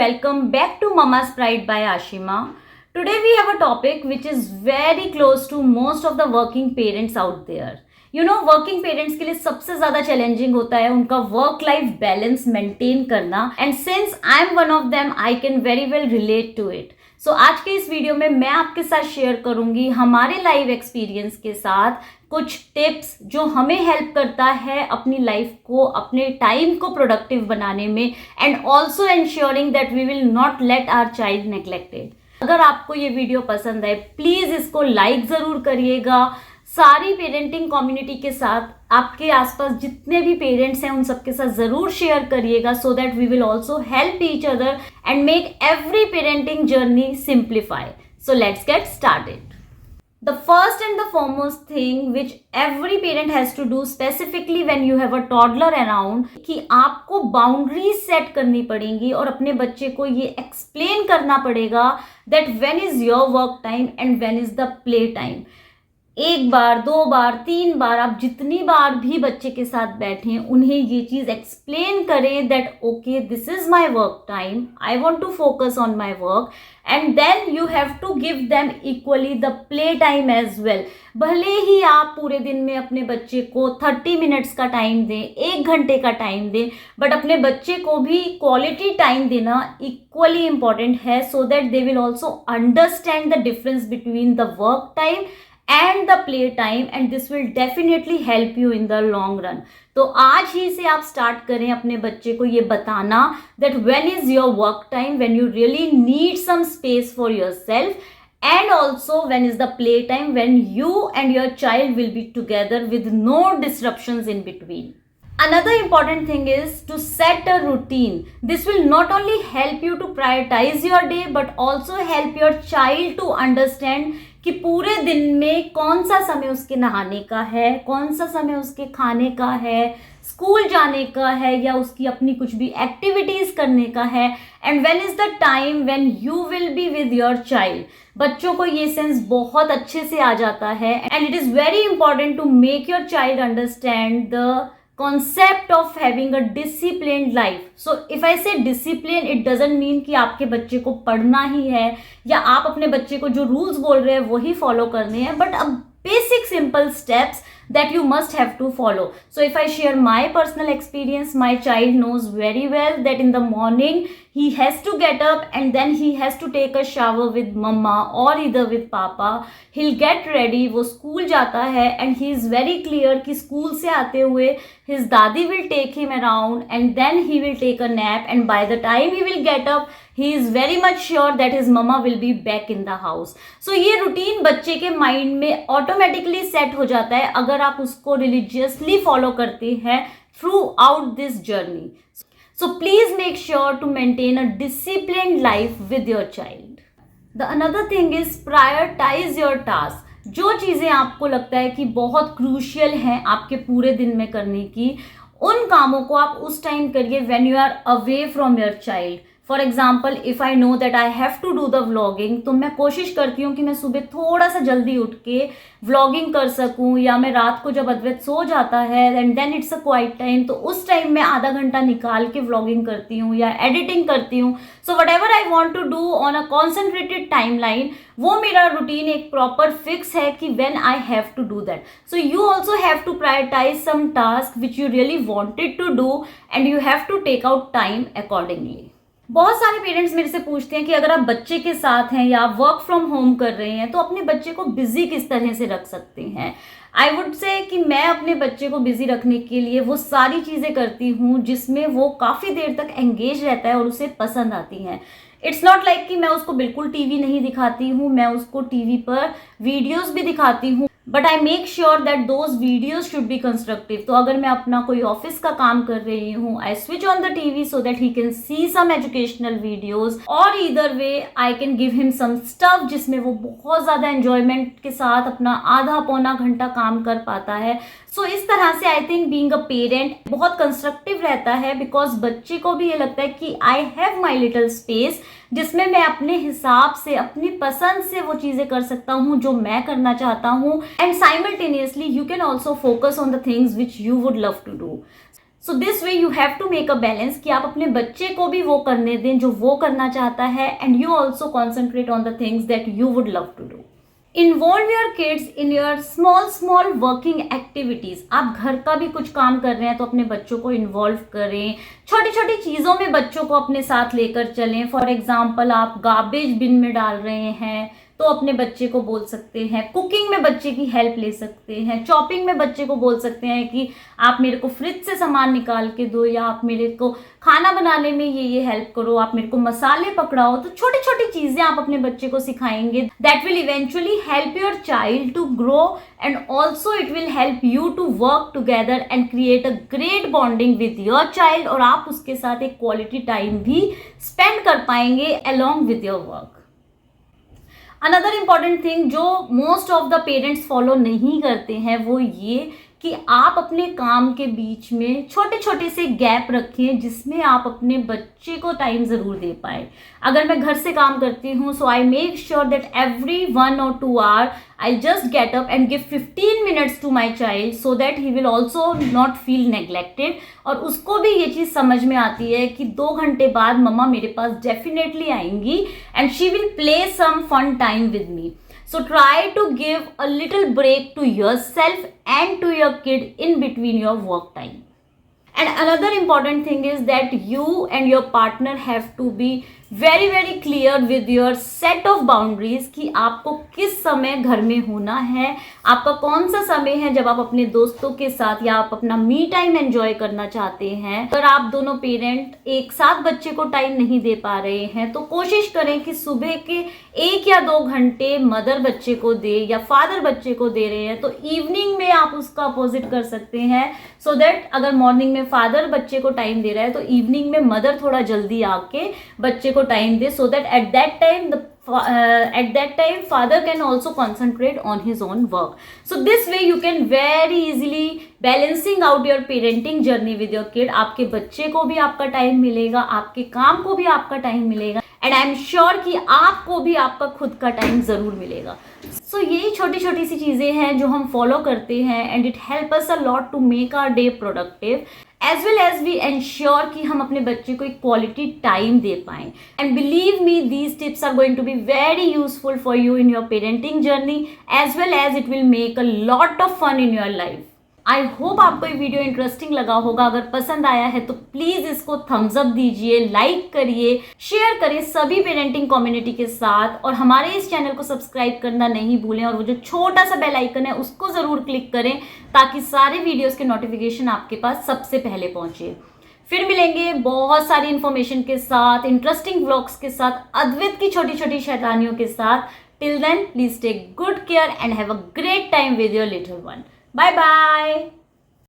welcome back to Mama's Pride by Ashima. Today we have a topic which is very close to most of the working parents out there. Working parents के लिए सबसे ज्यादा challenging होता है उनका work life balance maintain करना, and since I am one of them I can very well relate to it. So आज के इस वीडियो में मैं आपके साथ शेयर करूंगी हमारे लाइव एक्सपीरियंस के साथ कुछ टिप्स जो हमें हेल्प करता है अपनी लाइफ को, अपने टाइम को प्रोडक्टिव बनाने में, and also ensuring that we will not let our child neglected. अगर आपको ये वीडियो पसंद है प्लीज इसको लाइक जरूर करिएगा. सारी पेरेंटिंग कम्युनिटी के साथ, आपके आसपास जितने भी पेरेंट्स हैं उन सबके साथ जरूर शेयर करिएगा, so that we will also help each other and make every parenting journey simplify. So let's get started. The first and the foremost thing which every parent has to do specifically when you have a toddler around, कि आपको boundaries set करनी पड़ेंगी और अपने बच्चे को ये explain करना पड़ेगा that when is your work time and when is the play time. एक बार, दो बार, तीन बार, आप जितनी बार भी बच्चे के साथ बैठें उन्हें ये चीज़ एक्सप्लेन करें that okay this is my work time, I want to focus on my work, and then you have to give them equally the play time as well. भले ही आप पूरे दिन में अपने बच्चे को 30 मिनट्स का टाइम दें, 1 घंटे का टाइम दें, बट अपने बच्चे को भी क्वालिटी टाइम देना इक्वली इम्पॉर्टेंट है, so that they will also understand the difference between the work time and the play time, and this will definitely help you in the long run. तो आज ही से आप स्टार्ट करें अपने बच्चे को ये बताना that when is your work time, when you really need some space for yourself, and also when is the play time, when you and your child will be together with no disruptions in between. Another important thing is to set a routine. This will not only help you to prioritize your day but also help your child to understand कि पूरे दिन में कौन सा समय उसके नहाने का है, कौन सा समय उसके खाने का है, स्कूल जाने का है, या उसकी अपनी कुछ भी एक्टिविटीज करने का है, and when is the time when you will be with your child. बच्चों को ये सेंस बहुत अच्छे से आ जाता है, and it is very important to make your child understand the concept of having a disciplined life. So if I say discipline, it doesn't mean कि आपके बच्चे को पढ़ना ही है या आप अपने बच्चे को जो रूल्स बोल रहे हैं वही फॉलो करने हैं, बट अब basic simple steps that you must have to follow. So if I share my personal experience, my child knows very well that in the morning he has to get up and then he has to take a shower with mama or either with papa. He'll get ready, वो school जाता है, and he is very clear कि school से आते हुए his दादी will take him around and then he will take a nap, and by the time he will get up he is very much sure that his mama will be back in the house. So ये routine बच्चे के mind में automatically set हो जाता है अगर आप उसको रिलीजियसली फॉलो करते हैं through out this journey. So please make sure to maintain a disciplined life with your child. The another thing is prioritize your task. जो चीज़ें आपको लगता है कि बहुत क्रूशियल हैं आपके पूरे दिन में करने की, उन कामों को आप उस टाइम करिए when you are away from your child. For example if I know that I have to do the vlogging, तो मैं कोशिश करती हूँ कि मैं सुबह थोड़ा सा जल्दी उठ के व्लॉगिंग कर सकूँ, या मैं रात को जब अद्वैत सो जाता है and then it's a quiet time, तो उस टाइम मैं आधा घंटा निकाल के व्लॉगिंग करती हूँ या एडिटिंग करती हूँ. So whatever I want to do on a concentrated timeline, वो मेरा रूटीन एक प्रॉपर फिक्स है कि when I have to do that. So you also have to prioritise some task which you really wanted to do and you have to take out time accordingly. बहुत सारे parents मेरे से पूछते हैं कि अगर आप बच्चे के साथ हैं या आप वर्क फ्रॉम होम कर रहे हैं तो अपने बच्चे को बिजी किस तरह से रख सकते हैं. आई वुड से कि मैं अपने बच्चे को बिजी रखने के लिए वो सारी चीज़ें करती हूँ जिसमें वो काफ़ी देर तक एंगेज रहता है और उसे पसंद आती हैं. इट्स नॉट लाइक कि मैं उसको बिल्कुल टीवी नहीं दिखाती हूँ, मैं उसको टीवी पर वीडियोस भी दिखाती हूँ, but I make sure that those videos should be constructive. तो अगर मैं अपना कोई ऑफिस का काम कर रही हूँ, I switch on the TV so that he can see some educational videos, और either way I can give him some stuff जिसमें वो बहुत ज़्यादा एंजॉयमेंट के साथ अपना आधा पौना घंटा काम कर पाता है. सो इस तरह से I think being a parent बहुत कंस्ट्रक्टिव रहता है, बिकॉज बच्चे को भी ये लगता है कि I have my little space जिसमें मैं अपने हिसाब से, अपनी पसंद से वो चीज़ें कर सकता हूँ जो मैं करना चाहता हूँ, and simultaneously you can also focus on the things which you would love to do. So this way you have to make a balance कि आप अपने बच्चे को भी वो करने दें जो वो करना चाहता है, and you also concentrate on the things that you would love to do. Involve your kids in your small working activities. आप घर का भी कुछ काम कर रहे हैं तो अपने बच्चों को इन्वॉल्व करें. छोटी छोटी चीज़ों में बच्चों को अपने साथ लेकर चलें. फॉर एग्जाम्पल, आप गार्बेज बिन में डाल रहे हैं तो अपने बच्चे को बोल सकते हैं. कुकिंग में बच्चे की हेल्प ले सकते हैं. चॉपिंग में बच्चे को बोल सकते हैं कि आप मेरे को फ्रिज से सामान निकाल के दो, या आप मेरे को खाना बनाने में ये हेल्प करो, आप मेरे को मसाले पकड़ाओ. तो छोटी छोटी चीज़ें आप अपने बच्चे को सिखाएंगे. That will eventually help your child to grow, and also it will help you to work together and create a great bonding with your child. और आप उसके साथ एक क्वालिटी टाइम भी स्पेंड कर पाएंगे along with your work. Another important thing जो most of the parents follow नहीं करते हैं वो ये कि आप अपने काम के बीच में छोटे छोटे से गैप रखें जिसमें आप अपने बच्चे को टाइम ज़रूर दे पाए. अगर मैं घर से काम करती हूँ, so I make sure that every 1 or 2 hour I just get up and give 15 minutes to my child, so that he will also not feel neglected. और उसको भी ये चीज़ समझ में आती है कि 2 घंटे बाद मम्मा मेरे पास डेफिनेटली आएंगी and she will play some fun time with me. So try to give a little break to yourself and to your kid in between your work time. And another important thing is that you and your partner have to be very clear with your set of boundaries कि आपको किस समय घर में होना है. आपका कौन सा समय है जब आप अपने दोस्तों के साथ या आप अपना मी टाइम एंजॉय करना चाहते हैं. अगर आप दोनों पेरेंट एक साथ बच्चे को टाइम नहीं दे पा रहे हैं तो कोशिश करें कि सुबह के 1 या 2 घंटे मदर बच्चे को दे या फादर बच्चे को दे रहे हैं तो इवनिंग में आप उसका अपोजिट कर सकते हैं. सो दैट अगर मॉर्निंग में फादर बच्चे को टाइम दे रहा है तो इवनिंग में मदर थोड़ा जल्दी आके बच्चे को time they, so that at that time father can also concentrate on his own work. So this way you can very easily balancing out your parenting journey with your kid. आपके बच्चे को भी आपका टाइम मिलेगा, आपके काम को भी आपका टाइम मिलेगा, एंड आई एम श्योर कि आपको भी आपका खुद का टाइम ज़रूर मिलेगा. सो यही छोटी छोटी सी चीज़ें हैं जो हम फॉलो करते हैं, and it help us a lot to make our day productive, as well as we ensure कि हम अपने बच्चे को एक क्वालिटी टाइम दे पाएं. And believe me, these tips are going to be very useful for you in your parenting journey, as well as it will make a lot of fun in your life. I hope आपको ये video interesting लगा होगा. अगर पसंद आया है तो please इसको थम्स अप दीजिए, लाइक करिए, शेयर करिए सभी पेरेंटिंग कम्युनिटी के साथ, और हमारे इस चैनल को सब्सक्राइब करना नहीं भूलें, और वो जो छोटा सा बेल आइकन है उसको ज़रूर क्लिक करें ताकि सारे वीडियोज़ के नोटिफिकेशन आपके पास सबसे पहले पहुँचे. फिर मिलेंगे बहुत सारी इन्फॉर्मेशन के साथ, इंटरेस्टिंग व्लॉग्स के साथ, अद्वित की छोटी छोटी शैतानियों के साथ. Till then please take good care and have a great time with your little one. Bye bye.